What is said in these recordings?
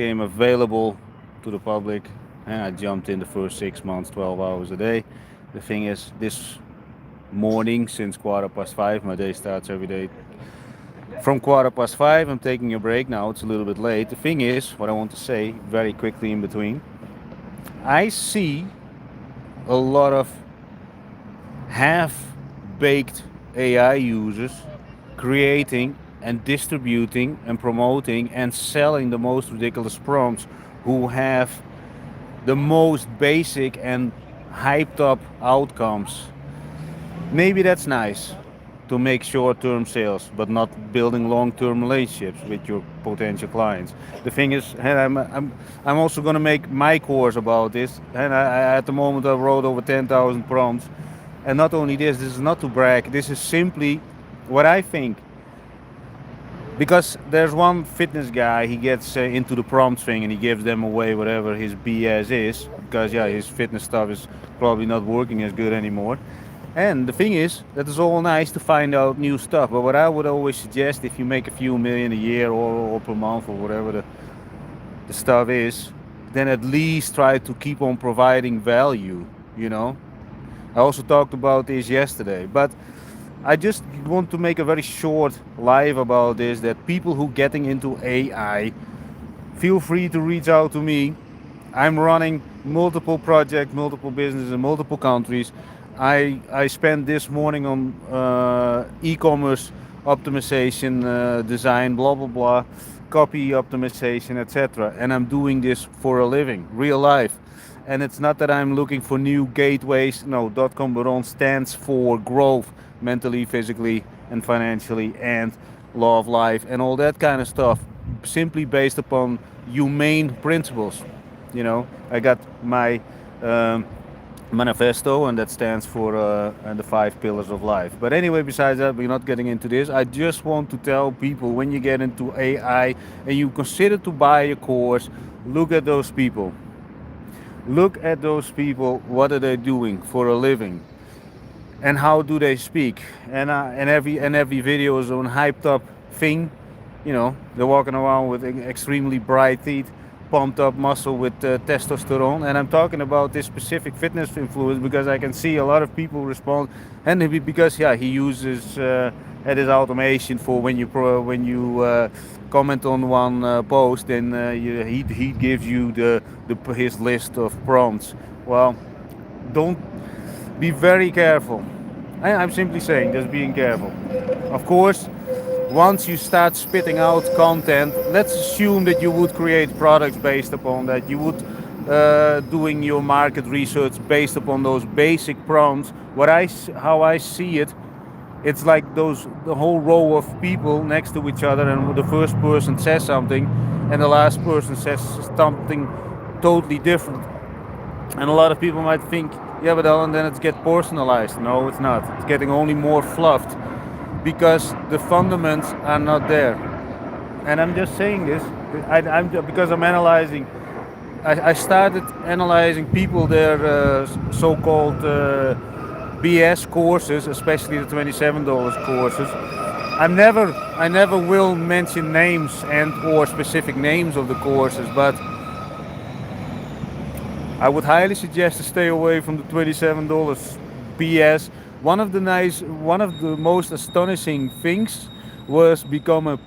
became available to the public, and I jumped in the first 6 months, 12 hours a day. The thing is, this morning, since 5:15, my day starts every day from 5:15. I'm taking a break now. It's a little bit late. The thing is, what I want to say very quickly in between, I see a lot of half-baked AI users creating and distributing and promoting and selling the most ridiculous prompts who have the most basic and hyped up outcomes. Maybe that's nice to make short-term sales, but not building long-term relationships with your potential clients. The thing is, and I'm also going to make my course about this. And at the moment, I wrote over 10,000 prompts. And not only this is not to brag. This is simply what I think. Because there's one fitness guy, he gets into the prompt thing and he gives them away whatever his BS is. Because yeah, his fitness stuff is probably not working as good anymore. And the thing is, that is all nice to find out new stuff. But what I would always suggest, if you make a few million a year or per month or whatever the stuff is, then at least try to keep on providing value, you know. I also talked about this yesterday, but I just want to make a very short live about this, that people who getting into AI, feel free to reach out to me. I'm running multiple projects, multiple businesses in multiple countries. I spent this morning on e-commerce optimization, design, blah blah blah, copy optimization, etc. And I'm doing this for a living, real life. And it's not that I'm looking for new gateways. No, .com Baron stands for growth, mentally, physically, and financially, and law of life, and all that kind of stuff, simply based upon humane principles. You know, I got my manifesto, and that stands for and the 5 pillars of life. But anyway, besides that, we're not getting into this. I just want to tell people, when you get into AI and you consider to buy a course, look at those people. Look at those people. What are they doing for a living? And how do they speak? And every video is on hyped up thing. You know, they're walking around with extremely bright teeth, pumped up muscle with testosterone. And I'm talking about this specific fitness influence because I can see a lot of people respond, and because yeah, he uses at his automation for when you comment on one post, then he gives you his list of prompts. Well, don't be very careful. I'm simply saying, just being careful. Of course, once you start spitting out content, let's assume that you would create products based upon that. You would doing your market research based upon those basic prompts. How I see it, it's like the whole row of people next to each other, and the first person says something, and the last person says something totally different. And a lot of people might think, yeah, but Alan, then it's get personalized. No, it's not. It's getting only more fluffed because the fundamentals are not there. And I'm just saying this because I'm analyzing. I started analyzing people, their so-called BS courses, especially the $27 courses. I never will mention names and or specific names of the courses, but I would highly suggest to stay away from the $27 BS. One of the most astonishing things was become a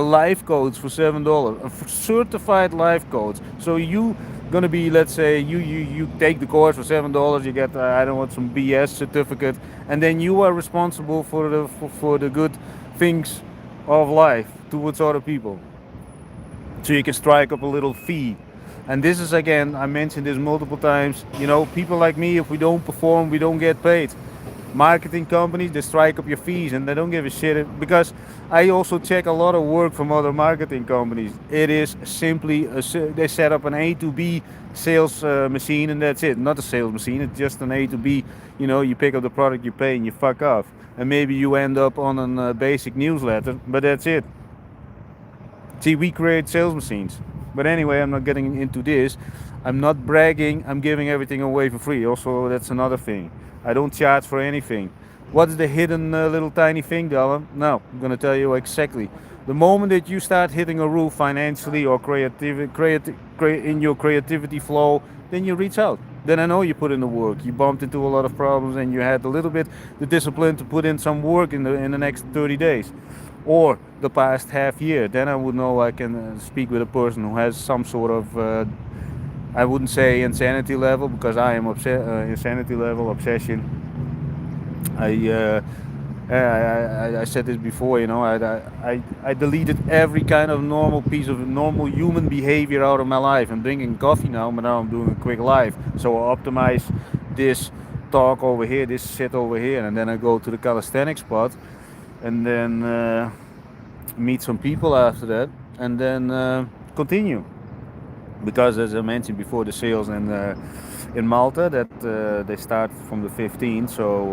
life coach for $7, a certified life coach. So you gonna be, let's say, you take the course for $7, you get I don't want some BS certificate, and then you are responsible for the good things of life towards other people. So you can strike up a little fee. And this is, again, I mentioned this multiple times, you know, people like me, if we don't perform, we don't get paid. Marketing companies, they strike up your fees and they don't give a shit, because I also check a lot of work from other marketing companies. It is simply, they set up an A to B sales machine, and that's it. Not a sales machine, it's just an A to B. You know, you pick up the product, you pay, and you fuck off. And maybe you end up on a basic newsletter, but that's it. See, we create sales machines. But anyway, I'm not getting into this. I'm not bragging. I'm giving everything away for free. Also, that's another thing. I don't charge for anything. What's the hidden little tiny thing, Dylan? No, I'm going to tell you exactly. The moment that you start hitting a roof financially or in your creativity flow, then you reach out. Then I know you put in the work. You bumped into a lot of problems, and you had a little bit the discipline to put in some work in the next 30 days, or the past half year. Then I would know I can speak with a person who has some sort of I wouldn't say insanity level, because I am insanity level obsession. I I said this before, I deleted every kind of normal piece of normal human behavior out of my life. I'm drinking coffee now, but now I'm doing a quick live. So I optimize this talk over here, this sit over here, and then I go to the calisthenics spot, and then meet some people after that, and then continue. Because as I mentioned before, the sales in Malta that they start from the 15th. So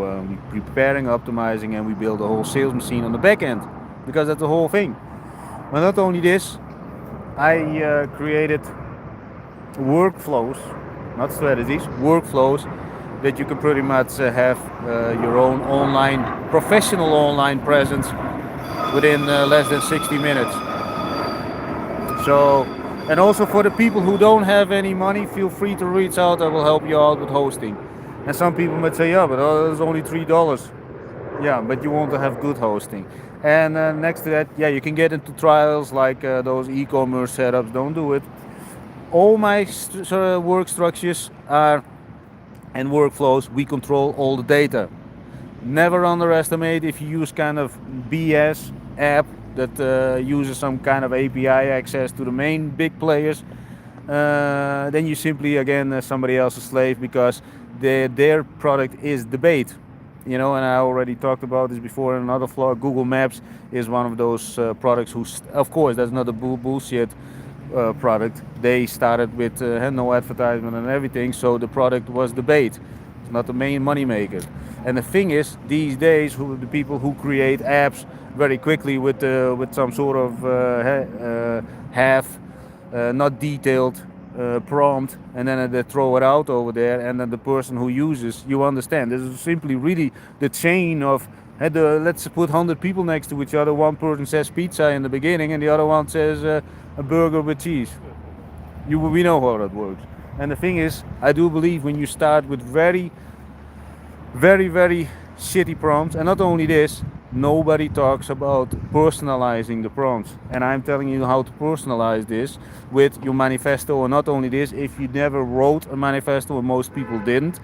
we're preparing, optimizing, and we build a whole sales machine on the back end, because that's the whole thing. But not only this, I created workflows, not strategies, workflows that you can pretty much have your own professional online presence within less than 60 minutes. So, and also for the people who don't have any money, feel free to reach out. I will help you out with hosting. And some people might say, yeah, but it's only $3. Yeah, but you want to have good hosting. And next to that, yeah, you can get into trials like those e-commerce setups. Don't do it. All my work structures are and workflows, we control all the data. Never underestimate if you use kind of BS app that uses some kind of API access to the main big players. Then you simply again somebody else's slave, because their product is the bait. And I already talked about this before in another vlog. Google Maps is one of those products of course, that's not a bullshit product. They started with no advertisement and everything, so the product was the bait. It's not the main money maker. And the thing is, these days, the people who create apps very quickly with some sort of half not detailed prompt, and then they throw it out over there, and then the person who uses, you understand, this is simply really the chain of let's put 100 people next to each other. One person says pizza in the beginning, and the other one says a burger with cheese. We know how that works. And the thing is, I do believe when you start with very, very, very shitty prompts, and not only this, nobody talks about personalizing the prompts. And I'm telling you how to personalize this with your manifesto. And not only this, if you never wrote a manifesto, and most people didn't,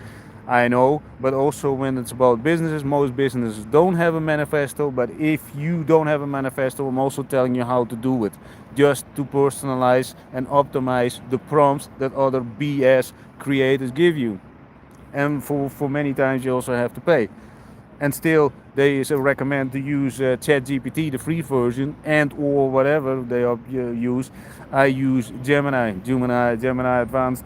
I know, but also when it's about businesses, most businesses don't have a manifesto. But if you don't have a manifesto, I'm also telling you how to do it, just to personalize and optimize the prompts that other BS creators give you. And for many times you also have to pay. And still, they recommend to use ChatGPT, the free version, and or whatever they use. I use Gemini Advanced.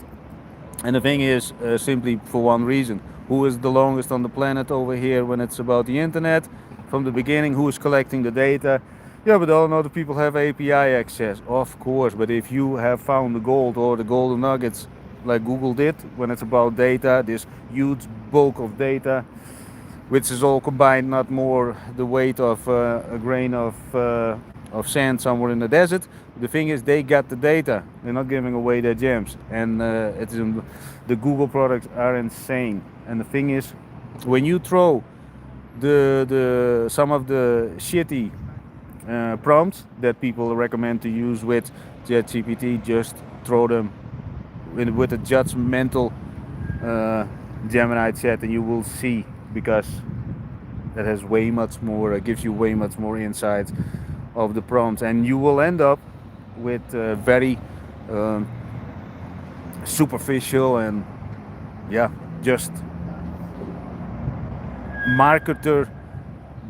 And the thing is, simply for one reason: who is the longest on the planet over here when it's about the internet? From the beginning, who is collecting the data? Yeah, but all other people have API access, of course. But if you have found the gold or the golden nuggets, like Google did, when it's about data, this huge bulk of data, which is all combined, not more the weight of a grain of sand somewhere in the desert. The thing is, they got the data. They're not giving away their gems, and the Google products are insane. And the thing is, when you throw some of the shitty prompts that people recommend to use with ChatGPT, just throw them with a judgmental Gemini chat, and you will see, because that has way much more, gives you way much more insights of the prompts, and you will end up with very superficial and just marketer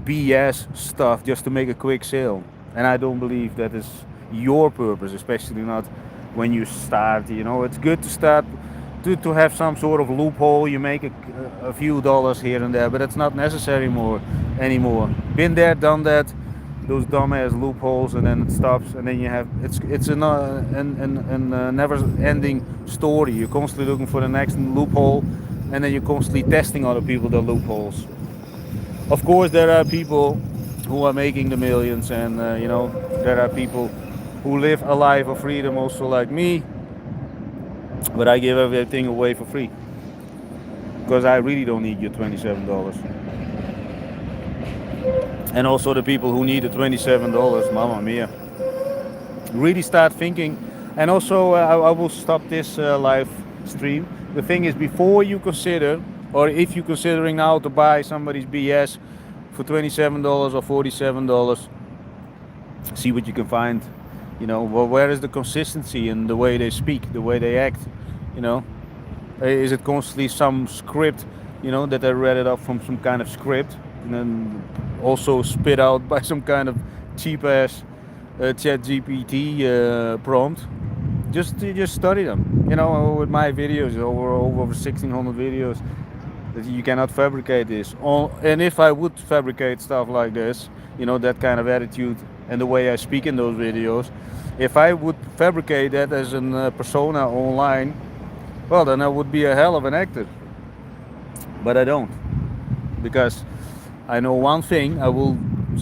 BS stuff just to make a quick sale. And I don't believe that is your purpose, especially not when you start. It's good to start to have some sort of loophole. You make a few dollars here and there, but it's not necessary anymore. Been there, done that. Those dumbass loopholes, and then it stops, and then you have it's a never-ending story. You're constantly looking for the next loophole, and then you're constantly testing other people the loopholes. Of course, there are people who are making the millions, and there are people who live a life of freedom also like me, but I give everything away for free because I really don't need your $27. And also the people who need the $27, mama mia, really start thinking. And also I will stop this live stream. The thing is, before you consider, or if you're considering now to buy somebody's BS for $27 or $47, see what you can find. Well, where is the consistency in the way they speak, the way they act? you know is it constantly some script, that I read it up from some kind of script and then also spit out by some kind of cheap ass chat GPT prompt? Just study them. With my videos, over 1600 videos, that you cannot fabricate this. And if I would fabricate stuff like this, that kind of attitude and the way I speak in those videos, if I would fabricate that as a persona online, well, then I would be a hell of an actor. But I don't, because I know one thing: I will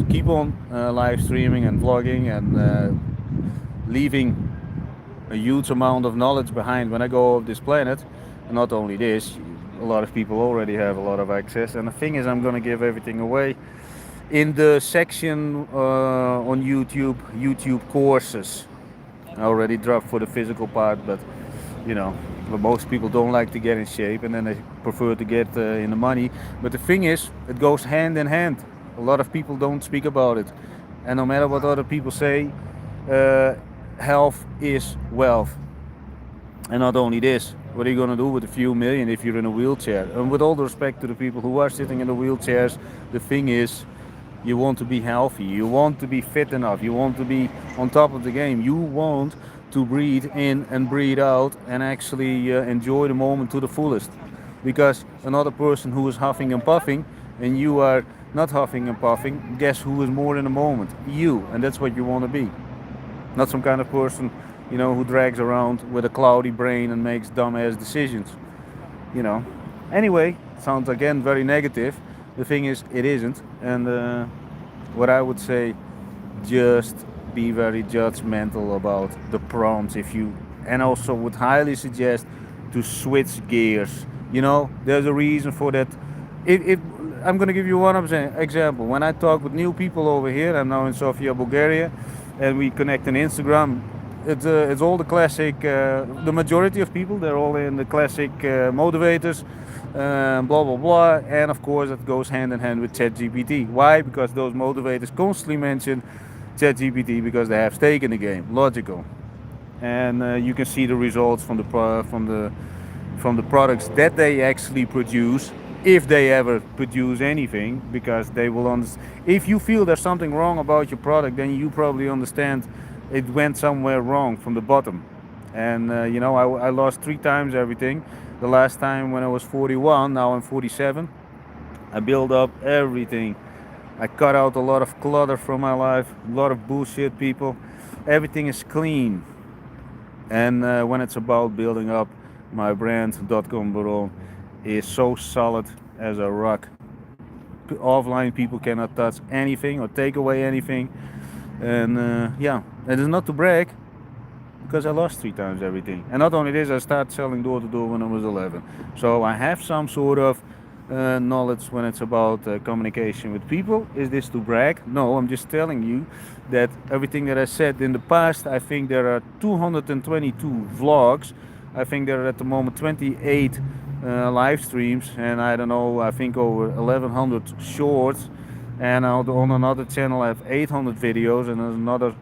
keep on live streaming and vlogging and leaving a huge amount of knowledge behind when I go off this planet. And not only this, a lot of people already have a lot of access. And the thing is, I'm gonna give everything away in the section on YouTube courses. I already dropped for the physical part, you know, but most people don't like to get in shape, and then they prefer to get in the money. But the thing is, it goes hand in hand. A lot of people don't speak about it, and no matter what other people say, health is wealth. And not only this, what are you gonna do with a few million if you're in a wheelchair? And with all the respect to the people who are sitting in the wheelchairs, the thing is, you want to be healthy, you want to be fit enough, you want to be on top of the game, you want to breathe in and breathe out and actually enjoy the moment to the fullest. Because another person who is huffing and puffing and you are not huffing and puffing, guess who is more in the moment? You. And that's what you want to be. Not some kind of person, who drags around with a cloudy brain and makes dumbass decisions. Anyway, sounds again very negative. The thing is, it isn't. And what I would say, just be very judgmental about the prompts and also would highly suggest to switch gears. There's a reason for that. I'm going to give you one example. When I talk with new people over here, I'm now in Sofia, Bulgaria, and we connect on Instagram. It's all the classic. The majority of people, they're all in the classic motivators, blah blah blah, and of course it goes hand in hand with ChatGPT. Why? Because those motivators constantly mention ChatGPT because they have stake in the game. Logical, and you can see the results from the products that they actually produce, if they ever produce anything, because they will understand. If you feel there's something wrong about your product, then you probably understand it went somewhere wrong from the bottom. And I lost 3 times everything. The last time when I was 41, now I'm 47. I built up everything. I cut out a lot of clutter from my life, a lot of bullshit people. Everything is clean. And when it's about building up my brand.com bureau is so solid as a rock. Offline people cannot touch anything or take away anything. And it is not to brag, because I lost 3 times everything. And not only this, I started selling door to door when I was 11. So I have some sort of knowledge when it's about communication with people. Is this to brag? No, I'm just telling you that everything that I said in the past, I think there are 222 vlogs. I think there are at the moment 28 live streams, and I don't know, I think over 1100 shorts. And on another channel I have 800 videos, and there's another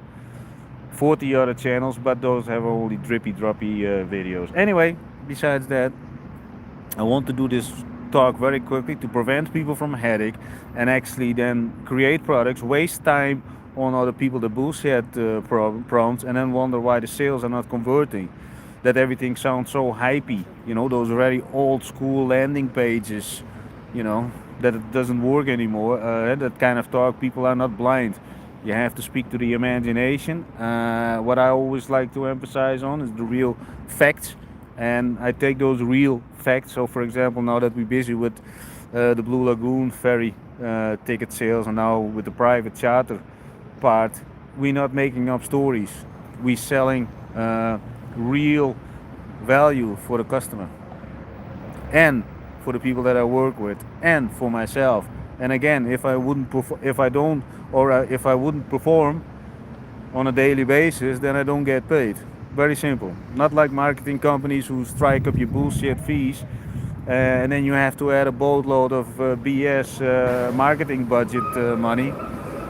40 other channels, but those have only droppy videos. Anyway, besides that, I want to do this talk very quickly to prevent people from a headache and actually then create products, waste time on other people that bullshit prompts, and then wonder why the sales are not converting. That everything sounds so hypey, those very old school landing pages, that it doesn't work anymore. That kind of talk, people are not blind. You have to speak to the imagination. What I always like to emphasize on is the real facts, and I take those real facts. So, for example, now that we're busy with the Blue Lagoon ferry ticket sales, and now with the private charter part, we're not making up stories. We're selling real value for the customer and for the people that I work with and for myself. And again, if I wouldn't if I don't, or if I wouldn't perform on a daily basis, then I don't get paid. Very simple. Not like marketing companies who strike up your bullshit fees, and then you have to add a boatload of BS marketing budget money,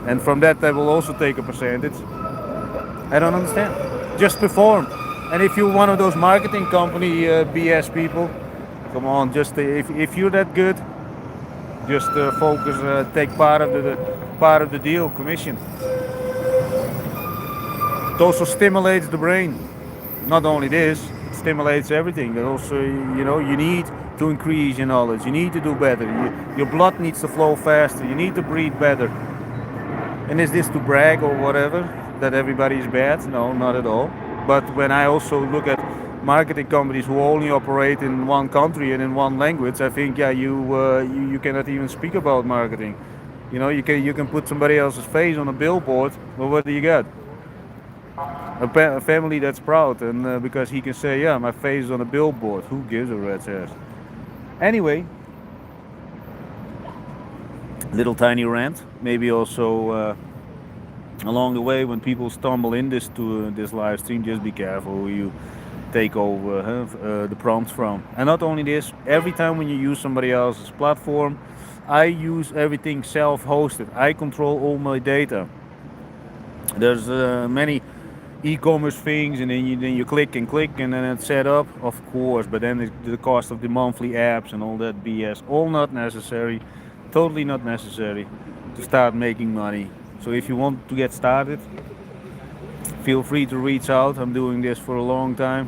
and from that they will also take a percentage. I don't understand. Just perform. And if you're one of those marketing company BS people, come on, just if you're that good, just focus, take part of the deal, commission. It also stimulates the brain. Not only this, it stimulates everything. But also, you need to increase your knowledge. You need to do better. Your blood needs to flow faster. You need to breathe better. And is this to brag or whatever, that everybody is bad? No, not at all. But when I also look at marketing companies who only operate in one country and in one language, I think, yeah, you cannot even speak about marketing. You can put somebody else's face on a billboard, but what do you got? A family that's proud, and because he can say, yeah, my face is on a billboard. Who gives a rat's ass? Anyway, little tiny rant. Maybe also along the way when people stumble in this live stream, just be careful who you take over the prompts from. And not only this, every time when you use somebody else's platform, I use everything self-hosted. I control all my data. There's many e-commerce things, and then you click and click, and then it's set up, of course. But then the cost of the monthly apps and all that BS, all not necessary, totally not necessary to start making money. So if you want to get started, feel free to reach out. I'm doing this for a long time.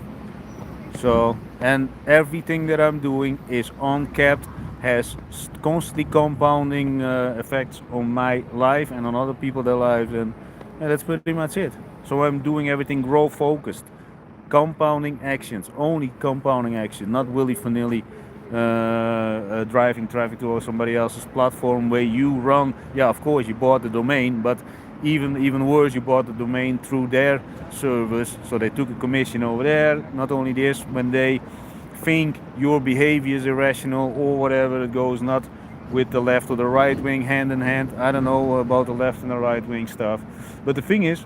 So, and everything that I'm doing is uncapped, has constantly compounding effects on my life and on other people's lives, and that's pretty much it. So I'm doing everything growth focused, compounding actions, only compounding action, not willy-nilly driving traffic to somebody else's platform where you run. Yeah, of course you bought the domain, but even worse, you bought the domain through their service, so they took a commission over there. Not only this, when they think your behavior is irrational or whatever, it goes not with the left or the right wing hand in hand. I don't know about the left and the right wing stuff, but the thing is,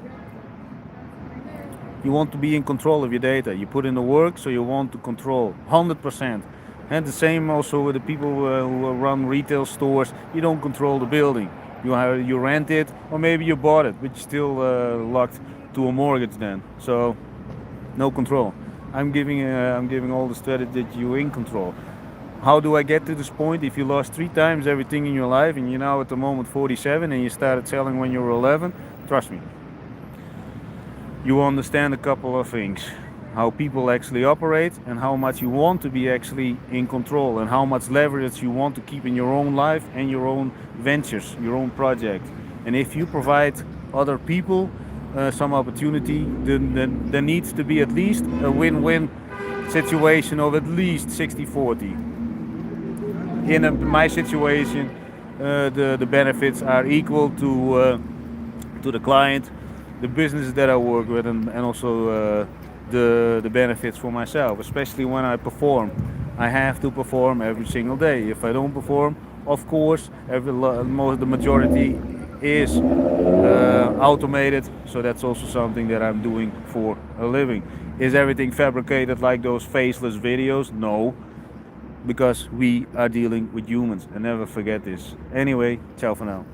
you want to be in control of your data. You put in the work, so you want to control 100%. And the same also with the people who run retail stores. You don't control the building. You rent it, or maybe you bought it, but you're still locked to a mortgage then. So no control. I'm giving all the strategy that you're in control. How do I get to this point? If you lost 3 times everything in your life, and you're now at the moment 47, and you started selling when you were 11, trust me, you understand a couple of things. How people actually operate, and how much you want to be actually in control, and how much leverage you want to keep in your own life and your own ventures, your own project. And if you provide other people some opportunity, then there needs to be at least a win-win situation of at least 60-40. In my situation, the benefits are equal to the client, the businesses that I work with, and also the benefits for myself, especially when I perform. I have to perform every single day. If I don't perform, of course, the majority is automated, so that's also something that I'm doing for a living. Is everything fabricated like those faceless videos? No, because we are dealing with humans, and never forget this. Anyway, ciao for now.